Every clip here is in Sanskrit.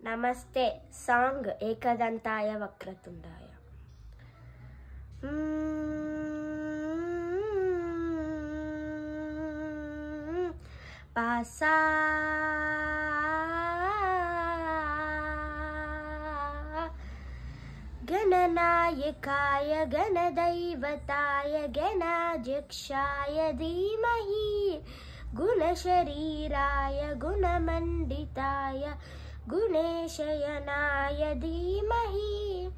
नमस्ते साङ्ग् एकदन्ताय वक्रतुण्डाय। पासा गणनायकाय गणदैवताय गणाध्यक्षाय धीमहि गुणशरीराय गुणमण्डिताय गुणेशयनाय धीमहि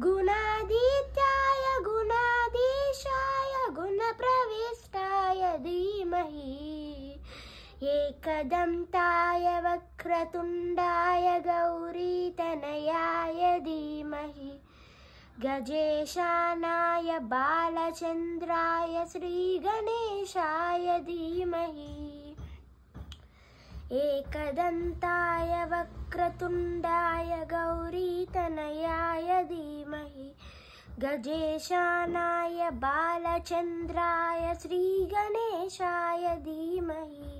गुणादित्याय गुणाधीशाय गुणप्रविष्टाय धीमहि एकदन्ताय वक्रतुण्डाय गौरीतनयाय धीमहि गजेशानाय बालचन्द्राय श्रीगणेशाय धीमहि एकदन्ताय वक्रतुण्डाय गौरीतनयाय धीमहि गजेशानाय बालचन्द्राय श्रीगणेशाय धीमहि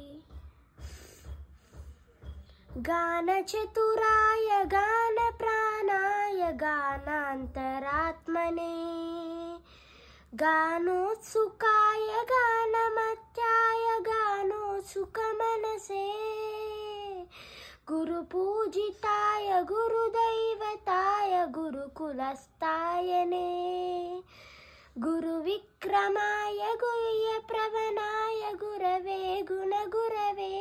गानचतुराय गानप्राणाय गानान्तरात्मने गानोत्सुकाय गानमत्याय गानोत्सुकमनसे गुरुपूजिताय गुरुदैवताय गुरुकुलस्थायने गुरुविक्रमाय गुह्यप्रवणाय गुरवे गुणगुरवे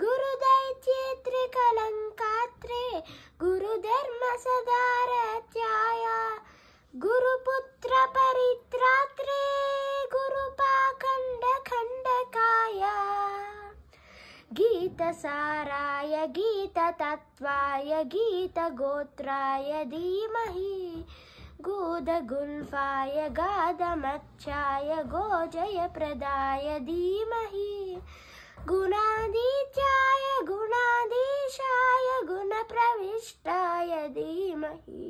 गुरुदैत्येत्रे कलङ्कात्रे गुरुधर्मसदारत्याय गुरुपुत्र परित्रात्रे गुरुपाखण्डखण्डकाय गीतसाराय गीततत्त्वाय गीतगोत्राय धीमहि गोदगुल्फाय गादमच्छाय गोजयप्रदाय धीमहि गुणादित्याय गुणाधीशाय गुणप्रविष्टाय धीमहि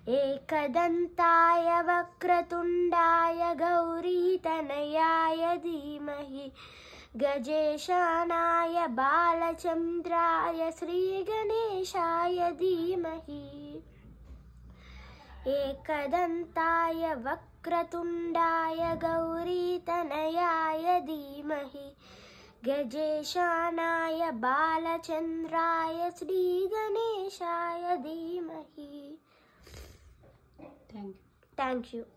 एकदन्ताय वक्रतुण्डाय गौरीतनयाय धीमहि गजेशानाय बालचन्द्राय श्रीगणेशाय धीमहि एकदन्ताय वक्रतुण्डाय गौरीतनयाय धीमहि गजेशानाय बालचन्द्राय श्रीगणेशाय धीमहि। Thank you.